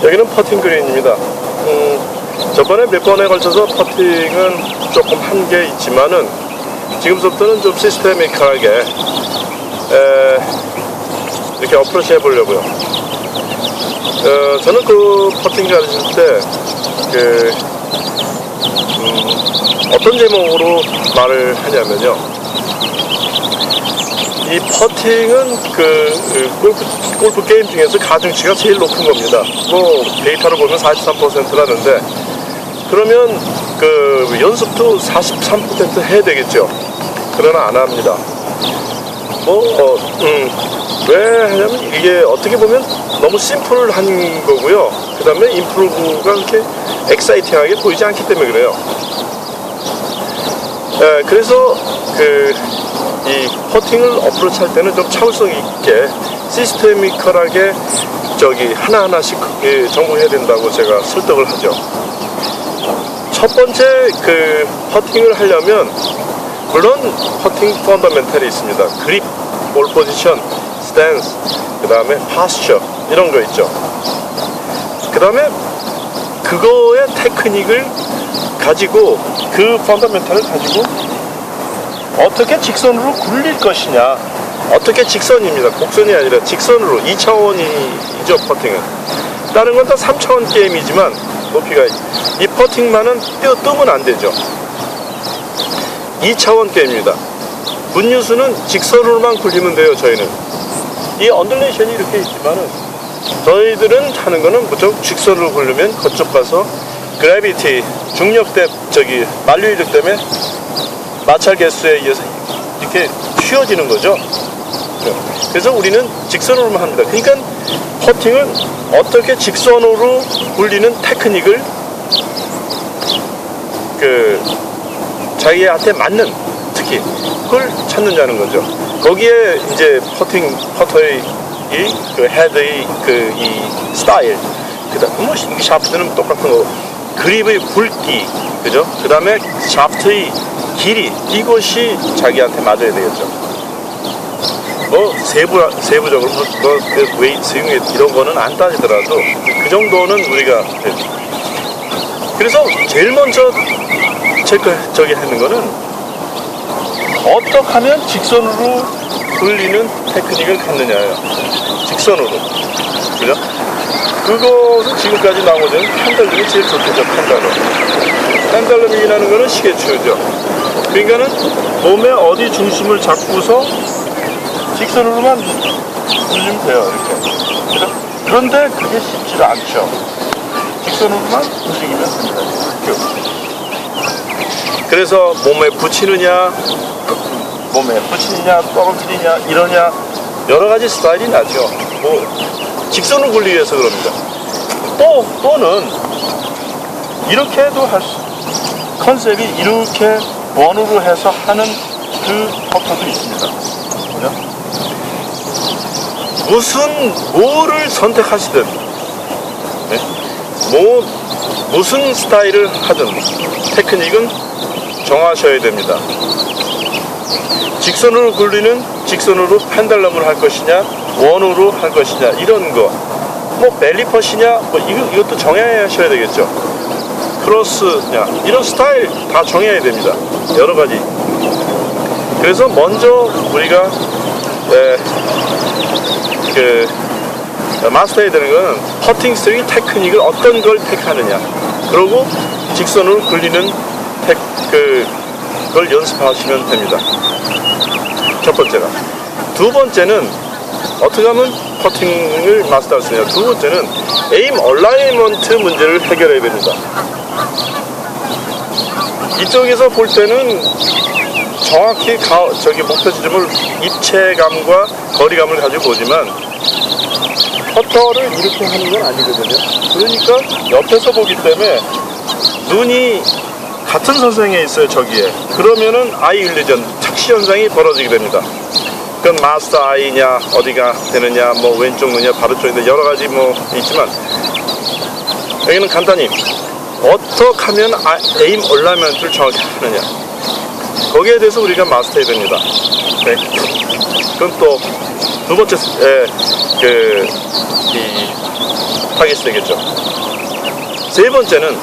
여기는 퍼팅 그린입니다. 저번에 몇 번에 걸쳐서 퍼팅은 조금 한게 있지만은 지금부터는 좀 시스테미컬하게 이렇게 어프로치 해보려고요. 저는 그 퍼팅 가르칠 때 어떤 제목으로 말을 하냐면요, 이 퍼팅은 골프 게임 중에서 가중치가 제일 높은 겁니다. 뭐 데이터를 보면 43%라는데, 그러면 그 연습도 43% 해야 되겠죠. 그러나 안 합니다. 왜 하냐면 이게 어떻게 보면 너무 심플한 거고요. 그 다음에 임프루브가 그렇게 엑사이팅하게 보이지 않기 때문에 그래요. 그래서 이 퍼팅을 어프로치 할 때는 좀 차후성 있게 시스테미컬하게 하나하나씩 정복해야 된다고 제가 설득을 하죠. 첫 번째 퍼팅을 하려면 물론 퍼팅 펀더멘탈이 있습니다. 그립, 볼 포지션, 스탠스, 그 다음에 파스처 이런 거 있죠. 그 다음에 그거의 테크닉을 가지고, 그 펀더멘탈을 가지고 어떻게 직선으로 굴릴 것이냐, 어떻게 직선입니다. 곡선이 아니라 직선으로 2차원이죠 퍼팅은. 다른 건 다 3차원 게임이지만 높이가, 이 퍼팅만은 뜨면 안 되죠. 2차원 게임입니다. 문유수는 직선으로만 굴리면 돼요. 저희는 이 언듈레이션이 이렇게 있지만은 저희들은 하는 거는 무조건 직선으로 굴리면 그쪽 가서 그래비티, 중력대, 만류인력 때문에 마찰 개수에 의해서 이렇게 휘어지는 거죠. 그래서 우리는 직선으로만 합니다. 그러니까 퍼팅은 어떻게 직선으로 굴리는 테크닉을 자기한테 맞는, 특히 그걸 찾느냐는 거죠. 거기에 이제 퍼터의 헤드의 이 스타일, 그다음 샤프트는 똑같은 거, 그립의 굵기, 그죠? 그 다음에 샤프트의 길이, 이것이 자기한테 맞아야 되겠죠. 세부적으로 웨이트, 스윙 이런 거는 안 따지더라도 그 정도는 우리가. 그래서 제일 먼저 하는 거는 어떻게 하면 직선으로 굴리는 테크닉을 갖느냐예요. 직선으로, 그죠? 그것은 지금까지 나오는 펜달럼이 제일 좋겠죠. 펜달럼이라는 거는 시계추죠. 그러니까는 몸의 어디 중심을 잡고서 직선으로만 굴리면 돼요. 이렇게. 그죠? 그런데 그게 쉽지가 않죠. 직선으로만 움직이면 됩니다. 그래서 몸에 붙이느냐, 떨어뜨리냐, 이러냐, 여러 가지 스타일이 나죠. 직선으로 굴리기 위해서 그럽니다. 또는 이렇게 해도 컨셉이 이렇게 원으로 해서 하는 그 퍼터도 있습니다. 그죠? 뭐를 선택하시든, 네? 무슨 스타일을 하든 테크닉은 정하셔야 됩니다. 직선으로 굴리는 직선으로 펜달럼을 할 것이냐, 원으로 할 것이냐, 이런 거, 벨리퍼시냐, 이것도 정해야 되겠죠. 크로스냐, 이런 스타일 다 정해야 됩니다. 여러 가지. 그래서 먼저 우리가 마스터해야 되는 거는 퍼팅 스윙 테크닉을 어떤 걸 택하느냐, 그리고 직선으로 굴리는 그걸 연습하시면 됩니다. 첫 번째가. 두 번째는 어떻게 하면 퍼팅을 마스터할 수 있냐. 두 번째는 에임 얼라이먼트 문제를 해결해야 됩니다. 이쪽에서 볼 때는 정확히 목표 지점을 입체감과 거리감을 가지고 보지만 퍼터를 이렇게 하는 건 아니거든요. 그러니까 옆에서 보기 때문에 눈이 같은 선생에 있어요. 저기에. 그러면은 아이 일루전, 착시 현상이 벌어지게 됩니다. 그건 마스터 아이냐, 어디가 되느냐, 왼쪽 눈이냐, 바른쪽이냐, 여러 가지 있지만, 여기는 간단히 어떻게 하면 에임 얼라이먼트를 정확히 하느냐, 거기에 대해서 우리가 마스터해야 됩니다. 네. 그럼 또 두 번째 타겟이 되겠죠. 세 번째는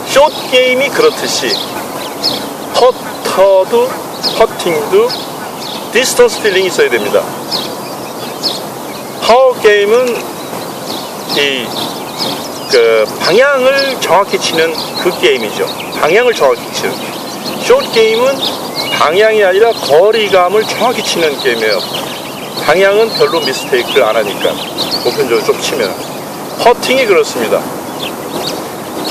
숏 게임이 그렇듯이 퍼터도 퍼팅도 디스턴스 필링이 있어야 됩니다. 파워 게임은 방향을 정확히 치는 그 게임이죠. 방향을 정확히 치는. 숏 게임은 방향이 아니라 거리감을 정확히 치는 게임이에요. 방향은 별로 미스테이크를 안 하니까 보편적으로 좀 치면. 퍼팅이 그렇습니다.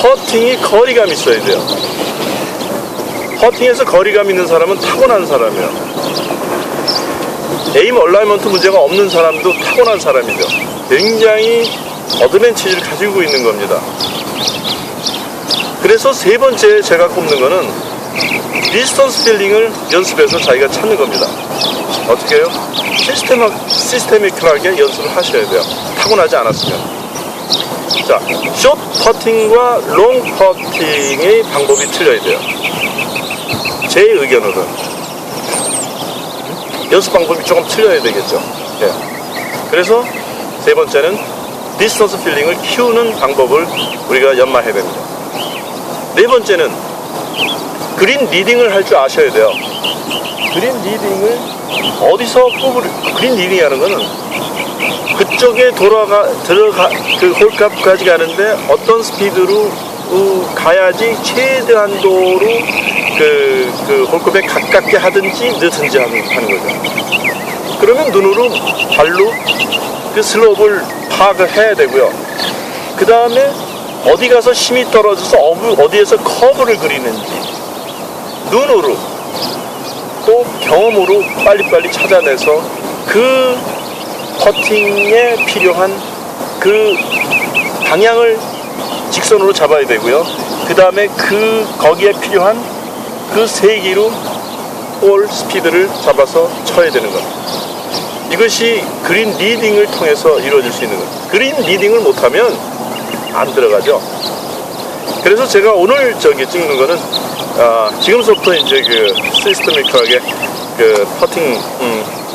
퍼팅이 거리감 있어야 돼요. 퍼팅에서 거리감 있는 사람은 타고난 사람이에요. 에임 얼라이먼트 문제가 없는 사람도 타고난 사람이죠. 굉장히 어드밴티지를 가지고 있는 겁니다. 그래서 세 번째 제가 꼽는 거는 디스턴스 필링을 연습해서 자기가 찾는 겁니다. 어떻게 해요? 시스테미컬하게 연습을 하셔야 돼요. 타고나지 않았으면. 자, 숏 퍼팅과 롱 퍼팅의 방법이 틀려야 돼요. 제 의견으로는 연습 방법이 조금 틀려야 되겠죠. 네. 그래서 세 번째는 디스턴스 필링을 키우는 방법을 우리가 연마해야 됩니다. 네 번째는 그린 리딩을 할 줄 아셔야 돼요. 그린 리딩을 어디서 그린 리딩이라는 거는 그쪽에 그 홀값까지 가는데 어떤 스피드로 가야지 최대한도로 그 홀컵에 가깝게 하든지 늦든지 하는 거죠. 그러면 눈으로 발로 그 슬롭을 파악을 해야 되고요. 그 다음에 어디 가서 힘이 떨어져서 어디에서 커브를 그리는지 눈으로 또 경험으로 빨리빨리 찾아내서 그 퍼팅에 필요한 그 방향을 직선으로 잡아야 되고요. 그 다음에 거기에 필요한 그 세기로 볼 스피드를 잡아서 쳐야 되는 것. 이것이 그린 리딩을 통해서 이루어질 수 있는 것. 그린 리딩을 못하면 안 들어가죠. 그래서 제가 오늘 찍는 거는 지금부터 이제 그 시스테미컬하게 그 퍼팅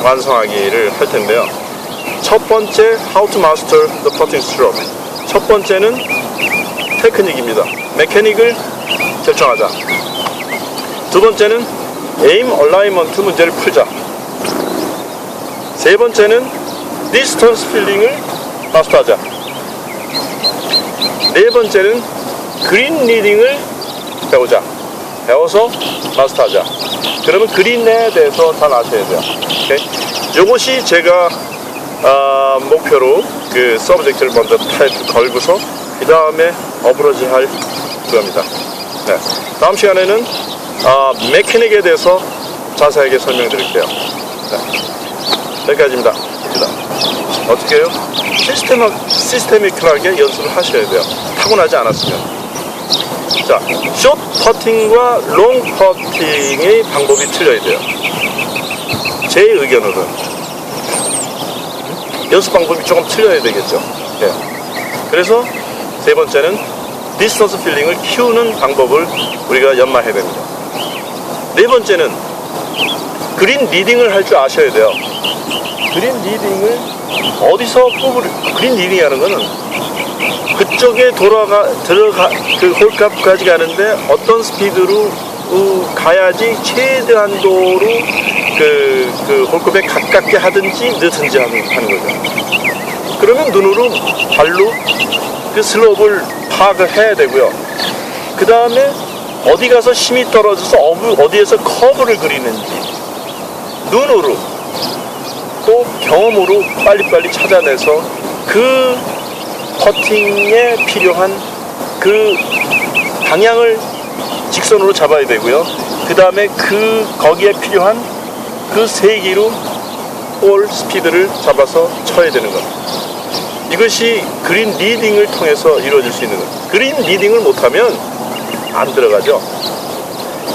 완성하기를 할 텐데요. 첫 번째 How to Master the Putting Stroke. 첫 번째는 테크닉입니다. 메커닉을 결정하자. 두 번째는 에임 얼라이먼트 문제를 풀자. 세 번째는 디스턴스 필링을 마스터하자. 네 번째는 그린 리딩을 배우자. 배워서 마스터하자. 그러면 그린에 대해서 잘 아셔야 돼요. 오케이? 요것이 제가 목표로 그 서브젝트를 먼저 걸고서 그 다음에 어프로치 할 겁니다. 네. 다음 시간에는 메커닉에 대해서 자세하게 설명드릴게요. 네. 여기까지입니다. 어떻게 해요? 시스테미컬하게 연습을 하셔야 돼요. 타고나지 않았으면. 자, 숏 퍼팅과 롱 퍼팅의 방법이 틀려야 돼요. 제 의견으로는 연습 방법이 조금 틀려야 되겠죠. 네. 그래서 세 번째는 디스턴스 필링을 키우는 방법을 우리가 연마해야 됩니다. 네 번째는 그린 리딩을 할 줄 아셔야 돼요. 그린 리딩을 어디서 그린 리딩이라는 거는 그쪽에 그 홀값까지 가는데 어떤 스피드로 가야지 최대한도로 그 홀컵에 가깝게 하든지 늦든지 하는 거죠. 그러면 눈으로 발로 그 슬롭을 파악을 해야 되고요. 그 다음에 어디 가서 힘이 떨어져서 어디에서 커브를 그리는지 눈으로 또 경험으로 빨리빨리 찾아내서 그 퍼팅에 필요한 그 방향을 직선으로 잡아야 되고요. 그 다음에 거기에 필요한 그 세기로 볼 스피드를 잡아서 쳐야 되는 것. 이것이 그린 리딩을 통해서 이루어질 수 있는 것. 그린 리딩을 못하면 안 들어가죠.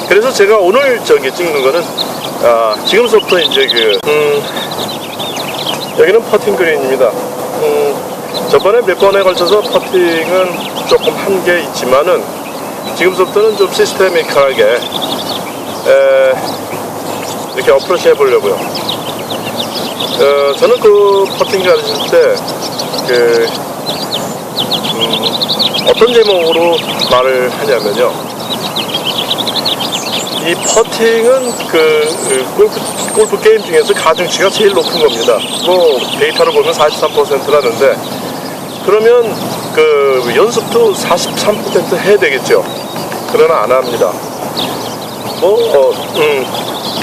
그래서 제가 오늘 찍는 거는 지금부터 이제 여기는 퍼팅 그린입니다. 저번에 몇 번에 걸쳐서 퍼팅은 조금 한 게 있지만은 지금부터는 좀 시스테미컬하게 이렇게 어프로치 해보려고요. 저는 그 퍼팅 가르칠 때 어떤 제목으로 말을 하냐면요, 이 퍼팅은 골프 게임 중에서 가중치가 제일 높은 겁니다. 뭐 데이터를 보면 43%라는데, 그러면 그 연습도 43% 해야 되겠죠. 그러나 안 합니다.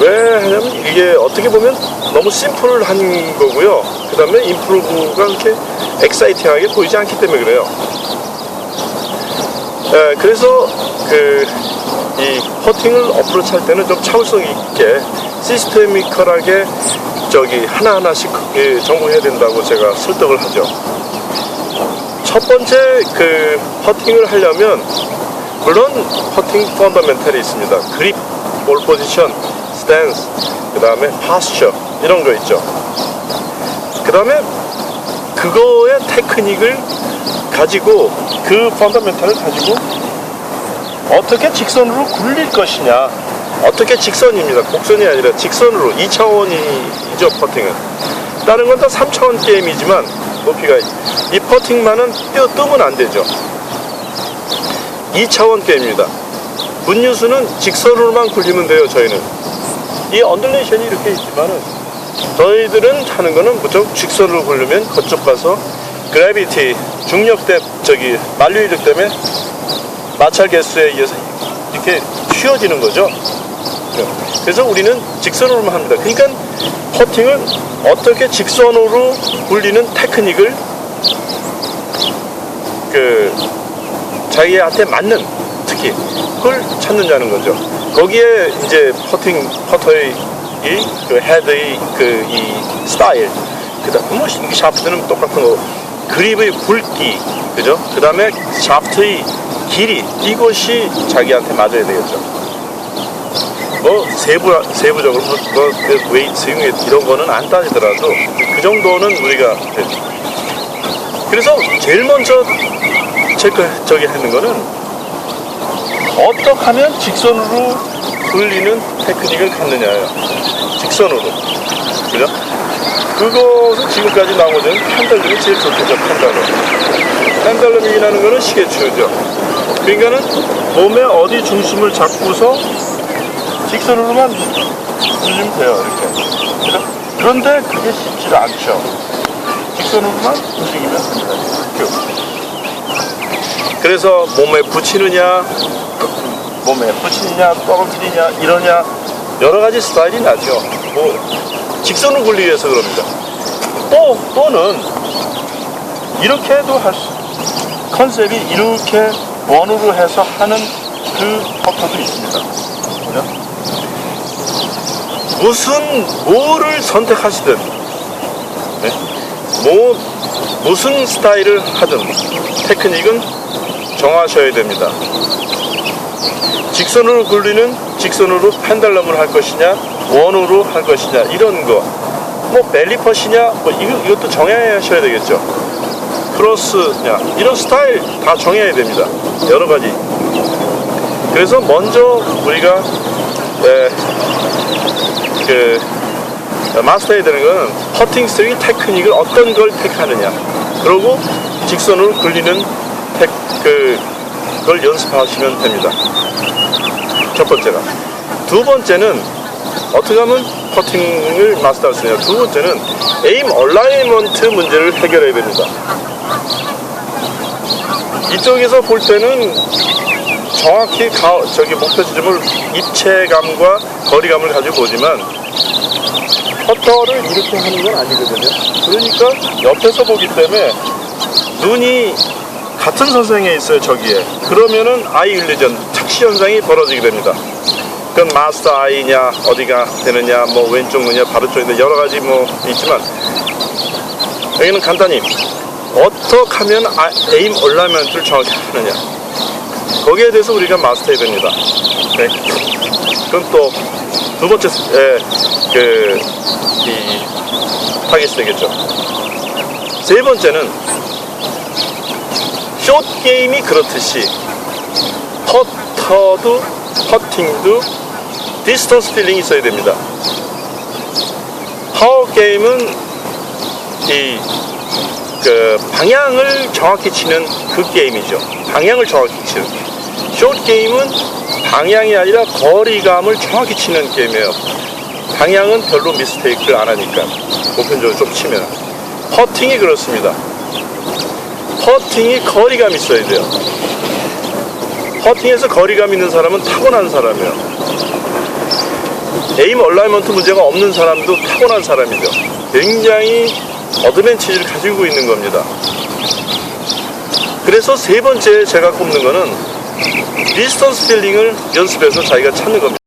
왜 하냐면 이게 어떻게 보면 너무 심플한 거고요. 그 다음에 임프루브가 그렇게 엑사이팅하게 보이지 않기 때문에 그래요. 그래서 이 퍼팅을 어프로치 할 때는 좀 차후성 있게 시스테미컬하게 하나하나씩 전공해야 된다고 제가 설득을 하죠. 첫 번째 퍼팅을 하려면 물론 퍼팅 펀더멘털이 있습니다. 그립, 볼 포지션, 스탠스, 그 다음에 파스처 이런 거 있죠. 그 다음에 그거의 테크닉을 가지고, 그 펀더멘털을 가지고 어떻게 직선으로 굴릴 것이냐, 어떻게 직선입니다. 곡선이 아니라 직선으로 2차원이죠 퍼팅은. 다른 건 다 3차원 게임이지만 높이가, 이 퍼팅만은 뜨면 안 되죠. 2차원 게임입니다. 굿뉴스는 직선으로만 굴리면 돼요. 저희는 이 언듈레이션이 이렇게 있지만은 저희들은 하는 거는 무조건 직선으로 굴리면 그쪽 가서 그래비티, 중력대, 만류인력 때문에 마찰 개수에 의해서 이렇게 휘어지는 거죠. 그래서 우리는 직선으로만 합니다. 그러니까 퍼팅을 어떻게 직선으로 굴리는 테크닉을 자기한테 맞는, 특히 그걸 찾느냐는 거죠. 거기에 이제 퍼터의 헤드의 이 스타일, 그다음 뭐 샤프트는 똑같은 거, 그립의 굵기, 그죠? 그다음에 샤프트의 길이, 이것이 자기한테 맞아야 되겠죠. 뭐 세부적으로 웨이트 스윙 이런 거는 안 따지더라도 그 정도는 우리가 되죠. 그래서 제일 먼저 하는 거는 어떻게 하면 직선으로 굴리는 테크닉을 갖느냐예요. 직선으로, 그죠? 그것은 지금까지 나오는 펜들럼이 제일 좋겠죠. 펜들럼이라는 거는 시계추죠. 그러니까는 몸의 어디 중심을 잡고서 직선으로만 굴리면 돼요. 이렇게, 그죠? 그런데 그게 쉽지 않죠. 직선으로만 움직이면 됩니다. 이렇게. 그래서 몸에 붙이느냐, 떨어뜨리냐, 이러냐, 여러 가지 스타일이 나죠. 뭐 직선을 굴리기 위해서 그럽니다. 또는 이렇게 해도 컨셉이 이렇게 원으로 해서 하는 그 퍼터도 있습니다. 뭐를 선택하시든, 무슨 스타일을 하든 테크닉은 정하셔야 됩니다. 직선으로 굴리는 직선으로 펜들럼을 할 것이냐, 원으로 할 것이냐, 이런 거, 뭐 벨리퍼시냐, 뭐 이것도 정해야 되겠죠. 크로스냐, 이런 스타일 다 정해야 됩니다. 여러 가지. 그래서 먼저 우리가 마스터해야 되는 건 퍼팅 스윙 테크닉을 어떤 걸 택하느냐, 그리고 직선으로 굴리는 그걸 연습하시면 됩니다. 첫 번째가. 두 번째는 어떻게 하면 퍼팅을 마스터할 수 있냐. 두 번째는 에임 얼라이먼트 문제를 해결해야 됩니다. 이쪽에서 볼 때는 정확히 목표 지점을 입체감과 거리감을 가지고 보지만 퍼터를 이렇게 하는 건 아니거든요. 그러니까 옆에서 보기 때문에 눈이 같은 선상에 있어요. 저기에. 그러면은 아이 일리전, 착시 현상이 벌어지게 됩니다. 그건 마스터 아이냐, 어디가 되느냐, 뭐 왼쪽 눈이냐, 바른쪽이냐, 여러 가지 뭐 있지만, 여기는 간단히 어떻게 하면 에임 얼라이먼트를 정확히 하느냐, 거기에 대해서 우리가 마스터해야 됩니다. 네. 그건 또 두 번째 타겟이 되겠죠. 세 번째는 숏 게임이 그렇듯이 퍼팅도 디스턴스 필링이 있어야 됩니다. 파워 게임은 방향을 정확히 치는 그 게임이죠. 방향을 정확히 치는. 숏 게임은 방향이 아니라 거리감을 정확히 치는 게임이에요. 방향은 별로 미스테이크를 안 하니까 보편적으로 좀 치면. 퍼팅이 그렇습니다. 퍼팅이 거리감 있어야 돼요. 퍼팅에서 거리감 있는 사람은 타고난 사람이에요. 에임 얼라이먼트 문제가 없는 사람도 타고난 사람이죠. 굉장히 어드밴티지를 가지고 있는 겁니다. 그래서 세 번째 제가 꼽는 거는 디스턴스 필링을 연습해서 자기가 찾는 겁니다.